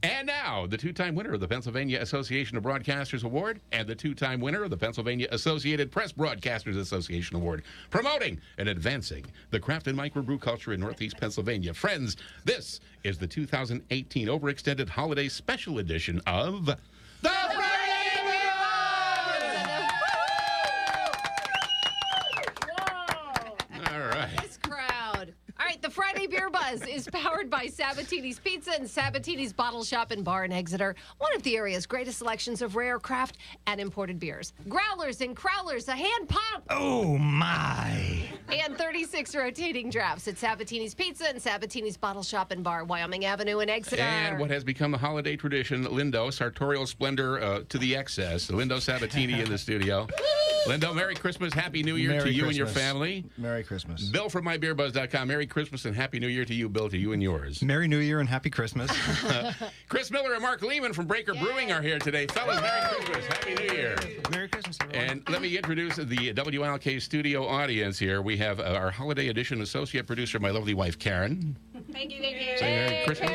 And now, the two-time winner of the Pennsylvania Association of Broadcasters Award and the two-time winner of the Pennsylvania Associated Press Broadcasters Association Award, promoting and advancing the craft and microbrew culture in Northeast Pennsylvania. Friends, this is the 2018 Overextended Holiday Special Edition of the Friday Beer Buzz! All right. This crowd. All right, the Friday Beer Buzz is powered by Sabatini's Pizza and Sabatini's Bottle Shop and Bar in Exeter, one of the area's greatest selections of rare craft and imported beers. Growlers and crowlers, a hand pop. Oh, my. And 36 rotating drafts at Sabatini's Pizza and Sabatini's Bottle Shop and Bar, Wyoming Avenue in Exeter. And what has become a holiday tradition, Lindo, sartorial splendor to the excess. Lindo Sabatini in the studio. Lindo, Merry Christmas, Happy New Year to you and your family. Merry Christmas. Bill from mybeerbuzz.com, Merry Christmas and Happy New Year to you, Bill, to you and yours. Merry New Year and Happy Christmas. Chris Miller and Mark Lehman from Breaker Brewing are here today. Fellas, Merry Christmas, Happy New Year. Merry Christmas, everyone. And let me introduce the WLK studio audience here. We have our Holiday Edition associate producer, my lovely wife, Karen. Thank you. Say Merry Christmas.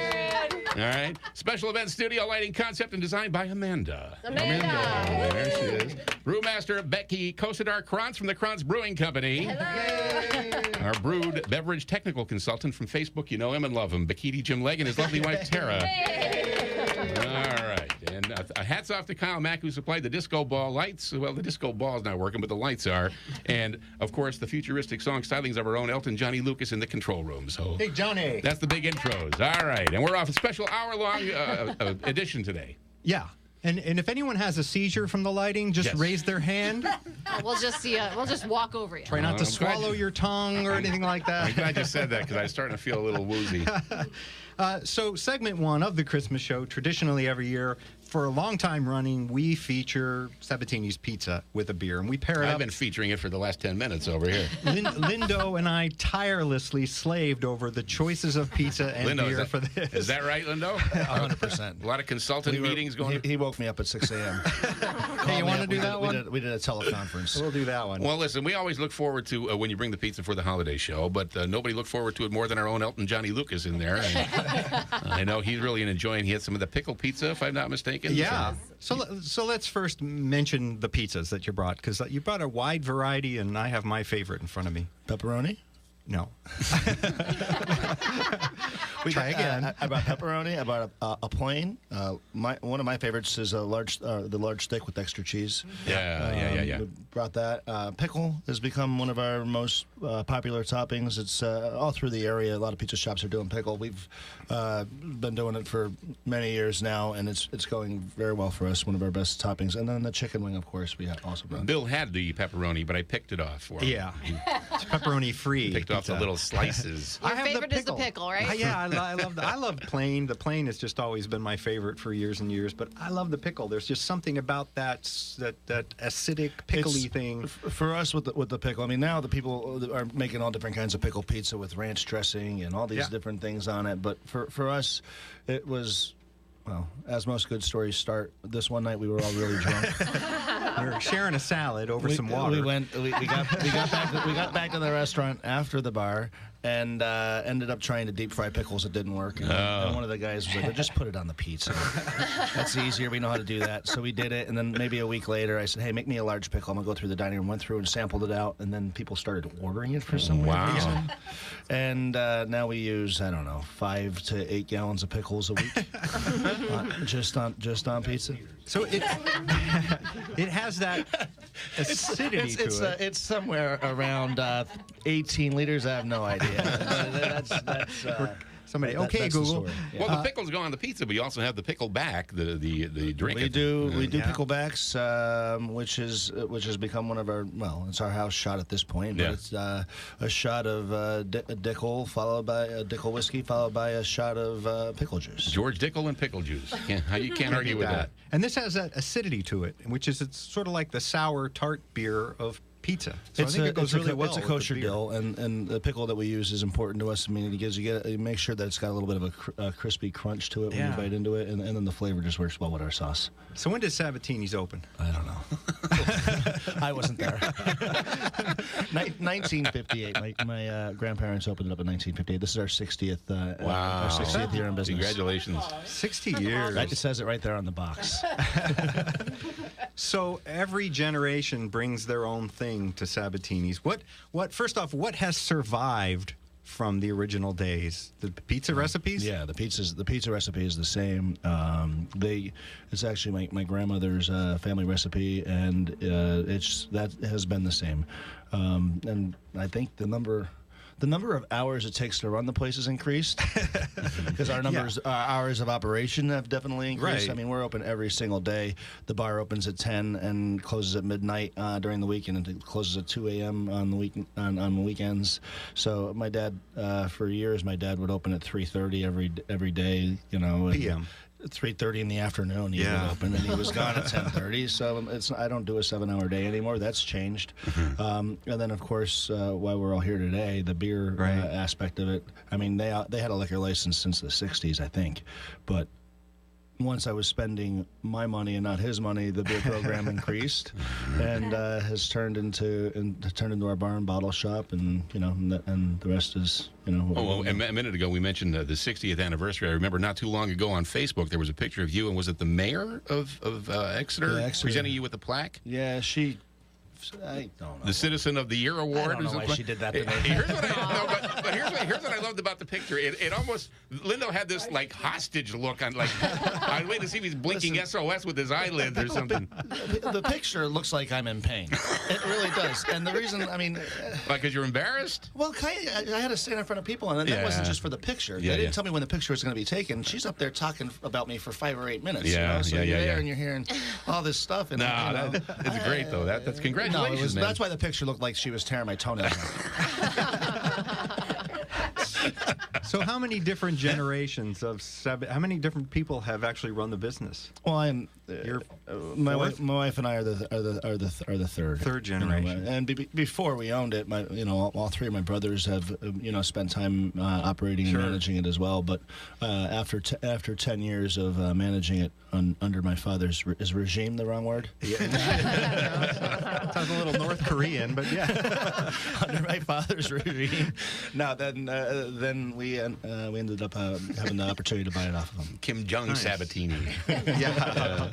All right. Special event studio lighting concept and design by Amanda. There she is. Brewmaster Becky Kosadar-Krantz from the Krantz Brewing Company. Hello. Our brewed beverage technical consultant from Facebook. You know him and love him. Bikini Jim Legg and his lovely wife, Tara. All right. And hats off to Kyle Mack, who supplied the disco ball lights. Well, the disco ball's not working, but the lights are. And, of course, the futuristic song stylings of our own Elton Johnny Lucas in the control room. So Hey, Johnny. that's the big intros. All right. And we're off a special hour-long edition today. Yeah. And if anyone has a seizure from the lighting, just Yes. raise their hand. We'll just see. We'll just walk over you. Try not to I'm glad swallow you- your tongue or anything like I'm that. glad you said that because I was starting to feel a little woozy. So segment one of the Christmas show, traditionally every year, for a long time running, we feature Sabatini's Pizza with a beer, and we pair it I've up. been featuring it for the last 10 minutes over here. Lindo and I tirelessly slaved over the choices of pizza and Lindo, beer for this. is that right, Lindo? 100%. A lot of consultant meetings going. He woke me up at 6 a.m. Hey, you want to do that one? We did a teleconference. We'll do that one. Well, listen, we always look forward to when you bring the pizza for the holiday show, but nobody looked forward to it more than our own Elton Johnny Lucas in there. And I know he's really enjoying. He had some of the pickle pizza, if I'm not mistaken. Yeah. So let's first mention the pizzas that you brought, because you brought a wide variety, and I have my favorite in front of me. Pepperoni? No. Try again. I brought pepperoni. I brought a plain. One of my favorites is the large steak with extra cheese. Yeah. We brought that. Pickle has become one of our most popular toppings. It's all through the area. A lot of pizza shops are doing pickle. We've been doing it for many years now, and it's going very well for us. One of our best toppings. And then the chicken wing, of course, we also done. Bill had the pepperoni, but I picked it off for him. Yeah. It's pepperoni free. Picked off the pizza. little slices. Your favorite is the pickle, right? Yeah, I love plain. The plain has just always been my favorite for years and years. But I love the pickle. There's just something about that acidic pickly thing. For us with the pickle, I mean, now the people are making all different kinds of pickle pizza with ranch dressing and all these different things on it. But for us, it was, well, as most good stories start, this one night we were all really drunk. We were sharing a salad over some water. We got back to the restaurant after the bar and ended up trying to deep fry pickles. It didn't work. And one of the guys was like, well, just put it on the pizza. That's easier. We know how to do that. So we did it. And then maybe a week later, I said, hey, make me a large pickle. I'm going to go through the dining room, went through and sampled it out. And then people started ordering it for some reason. And now we use, I don't know, 5 to 8 gallons of pickles a week. just on pizza. So it has that acidity to it. It's somewhere around 18 liters. I have no idea. Somebody, that's okay, the Google. story. Yeah. Well, the pickles go on the pizza, but you also have the pickle back, the drink. We do picklebacks, which has become one of our, well, it's our house shot at this point, but it's a shot of Dickel followed by a Dickel whiskey followed by a shot of pickle juice. George Dickel and pickle juice. You can't argue with that. And this has that acidity to it, which is it's sort of like the sour tart beer of pizza. So I think it goes really well. It's a kosher dill, and the pickle that we use is important to us. I mean, you make sure that it's got a little bit of a crispy crunch to it when you bite into it, and then the flavor just works well with our sauce. So when did Sabatini's open? I don't know. I wasn't there. 1958. My grandparents opened it up in 1958. This is our 60th. Wow. Our 60th year in business. Congratulations. 60 years. It says it right there on the box. So every generation brings their own thing to Sabatini's. First off, what has survived from the original days? The pizza recipes? Yeah, the pizza recipe is the same. It's actually my grandmother's family recipe, and that has been the same. And I think the number of hours it takes to run the place has increased because our hours of operation have definitely increased. Right. I mean, we're open every single day. The bar opens at 10 and closes at midnight during the weekend, and it closes at 2 a.m. on the weekends. So my dad, for years, my dad would open at 3:30 every day. PM. 3:30 in the afternoon he would open, and he was gone at 10:30. So I don't do a 7-hour day anymore. That's changed. And then of course, why we're all here today, the beer aspect of it. I mean, they had a liquor license since the 60s, I think, but once I was spending my money and not his money, the beer program increased, and has turned into our bar and bottle shop, and and the rest is a minute ago we mentioned the 60th anniversary. I remember not too long ago on Facebook there was a picture of you, and was it the mayor of Exeter presenting you with the plaque? Yeah, I don't know. The Citizen of the Year award. I don't know why she did that to me. Here's what I loved about the picture. It almost, Lindo had this like hostage look on, like I'd wait to see if he's blinking SOS with his eyelids or something. The picture looks like I'm in pain. It really does. And the reason, I mean, like, because you're embarrassed. Well, I had to stand in front of people, and that wasn't just for the picture. They didn't tell me when the picture was going to be taken. She's up there talking about me for 5 or 8 minutes. So you're there and you're hearing all this stuff. And it's great though. That's congratulations. No, that's why the picture looked like she was tearing my toenails So how many different generations how many different people have actually run the business? Well, my wife and I are the third generation. And before we owned it, all three of my brothers have spent time operating and managing it as well. But after 10 years of managing it under my father's is regime the wrong word? Yeah. Sounds a little North Korean, but yeah. Under my father's regime. Now then we ended up having the opportunity to buy it off of him. Kim Jong Sabatini. Yeah.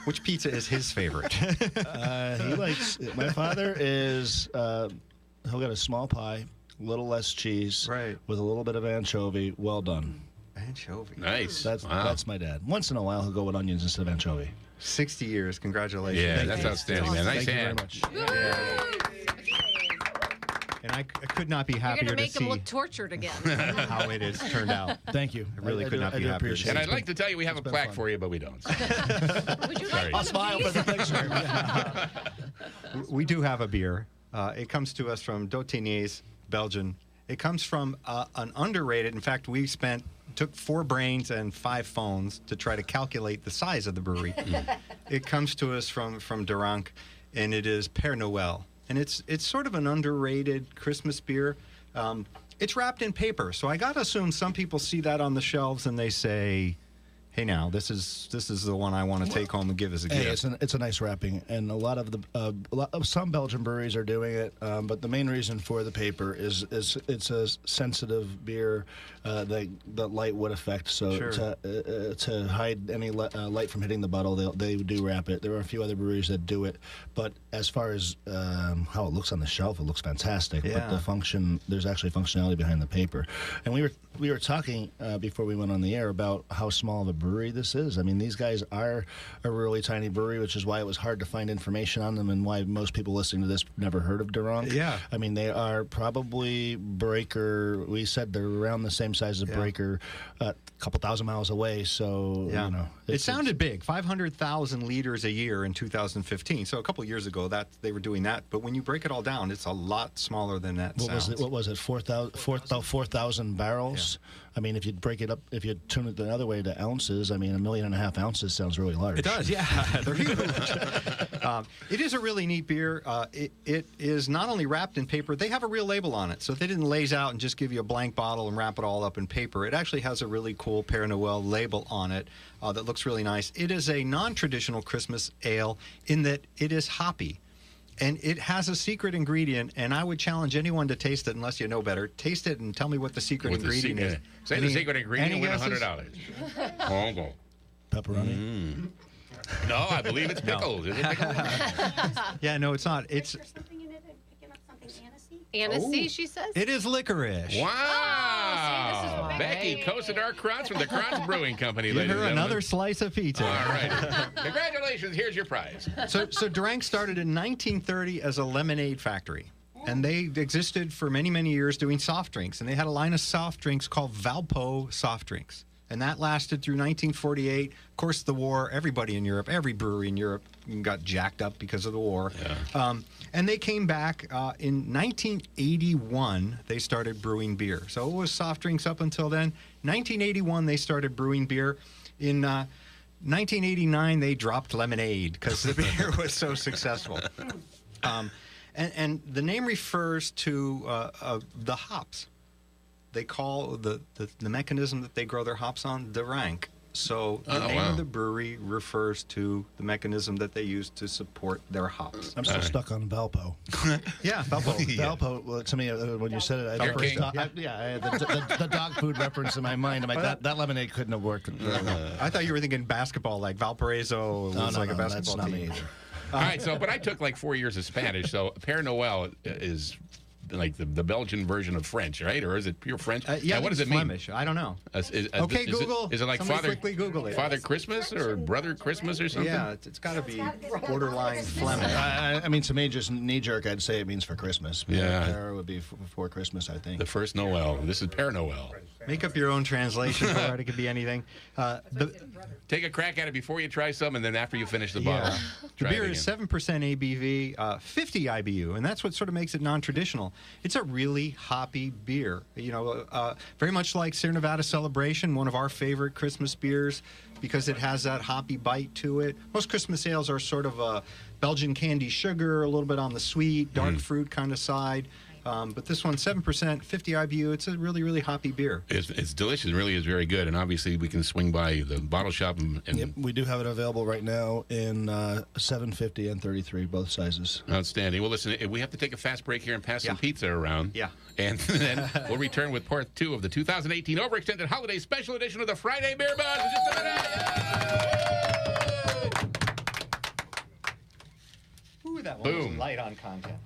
Which pizza is his favorite? He likes. My father is. He'll get a small pie, a little less cheese, with a little bit of anchovy. Well done. Anchovy. Nice. That's my dad. Once in a while, he'll go with onions instead of anchovy. 60 years. Congratulations. Yeah, that's outstanding, man. Nice hand. Thank you very much. Yeah. And I could not be happier You're going to make see him look tortured again. how it has turned out. Thank you. I really could not be happier. And I'd like to tell you we have a plaque for you, but we don't. Would you like I'll smile for the picture. We do have a beer. It comes to us from Dautigny's, Belgian. It comes from an underrated. In fact, we took 4 brains and 5 phones to try to calculate the size of the brewery. It comes to us from Duranc, and it is Père Noël. And it's sort of an underrated Christmas beer. It's wrapped in paper, so I gotta assume some people see that on the shelves and they say, "Hey, now this is the one I want to take home and give as a gift." It's a nice wrapping, and a lot of some Belgian breweries are doing it. But the main reason for the paper is it's a sensitive beer that light would affect. So to hide any light from hitting the bottle, they do wrap it. There are a few other breweries that do it, but as far as how it looks on the shelf, it looks fantastic. Yeah. But there's actually functionality behind the paper. And we were talking before we went on the air about how small of a brewery this is. I mean, these guys are a really tiny brewery, which is why it was hard to find information on them and why most people listening to this never heard of Duranc. Yeah. I mean, they are probably Breaker. We said they're around the same size as Breaker, a couple thousand miles away. So, it sounded big, 500,000 liters a year in 2015. So a couple years ago that they were doing that. But when you break it all down, it's a lot smaller than that. What was it? 4,000 barrels? ounce. I mean, if you break it up, if you turn it the other way to ounces, I mean, 1.5 million ounces sounds really large. It does, yeah. They're huge. It is a really neat beer. It is not only wrapped in paper, they have a real label on it. So they didn't laze out and just give you a blank bottle and wrap it all up in paper. It actually has a really cool Père Noël label on it that looks really nice. It is a non-traditional Christmas ale in that it is hoppy. And it has a secret ingredient, and I would challenge anyone to taste it unless you know better. Taste it and tell me what the secret ingredient is. Say the secret ingredient, win $100. Hongo. Pepperoni? No, I believe it's pickles. Is it pickles? Yeah, no, it's not. It's Is there something in it? I'm picking up something anisey? Anise, she says. It is licorice. Wow. Oh, see, this is Becky great. Coast of Dark Krantz from the Krantz Brewing Company, Give ladies her and gentlemen. another slice of pizza. All right. Congratulations. Here's your prize. So Durang started in 1930 as a lemonade factory. And they existed for many, many years doing soft drinks. And they had a line of soft drinks called Valpo soft drinks. And that lasted through 1948. Of course, the war, everybody in Europe, every brewery in Europe got jacked up because of the war. Yeah. And they came back in 1981, they started brewing beer. So it was soft drinks up until then. 1981, they started brewing beer. In 1989, they dropped lemonade because the beer was so successful. And the name refers to the hops. They call the mechanism that they grow their hops on the rank. So the name of the brewery refers to the mechanism that they use to support their hops. I'm still stuck on Valpo. Yeah, Valpo. Valpo, well, to me, when you said it, I had the dog food reference in my mind. I'm like, that lemonade couldn't have worked. I thought you were thinking basketball, like Valparaiso was like a basketball that's team. not me either. All right, but I took like 4 years of Spanish, so Père Noël is like the Belgian version of French, right? Or is it pure French? Yeah, what does it Flemish. mean? I don't know. Okay, Google. Is it like Somebody quickly Google it. Father Christmas or Brother Christmas or something? Yeah, it's got to be borderline Flemish. I mean, to me, just knee-jerk, I'd say it means for Christmas. Yeah. Père would be for Christmas, I think. The first Noel. This is Père Noël. Make up your own translation for it. It could be anything. Take a crack at it before you try some, and then after you finish the bottle. The try beer it is again. 7% ABV, 50 IBU, and that's what sort of makes it non-traditional. It's a really hoppy beer. You know, very much like Sierra Nevada Celebration, one of our favorite Christmas beers, because it has that hoppy bite to it. Most Christmas ales are sort of a Belgian candy sugar, a little bit on the sweet, dark fruit kind of side. But this one, 7%, 50 IBU. It's a really, really hoppy beer. It's delicious. It really is very good. And obviously, we can swing by the bottle shop. And Yep, we do have it available right now in 750 and 33, both sizes. Outstanding. Well, listen, we have to take a fast break here and pass some pizza around. Yeah. And then we'll return with part 2 of the 2018 Overextended Holiday Special Edition of the Friday Beer Buzz in just a minute. Ooh, that one Boom. was light on content.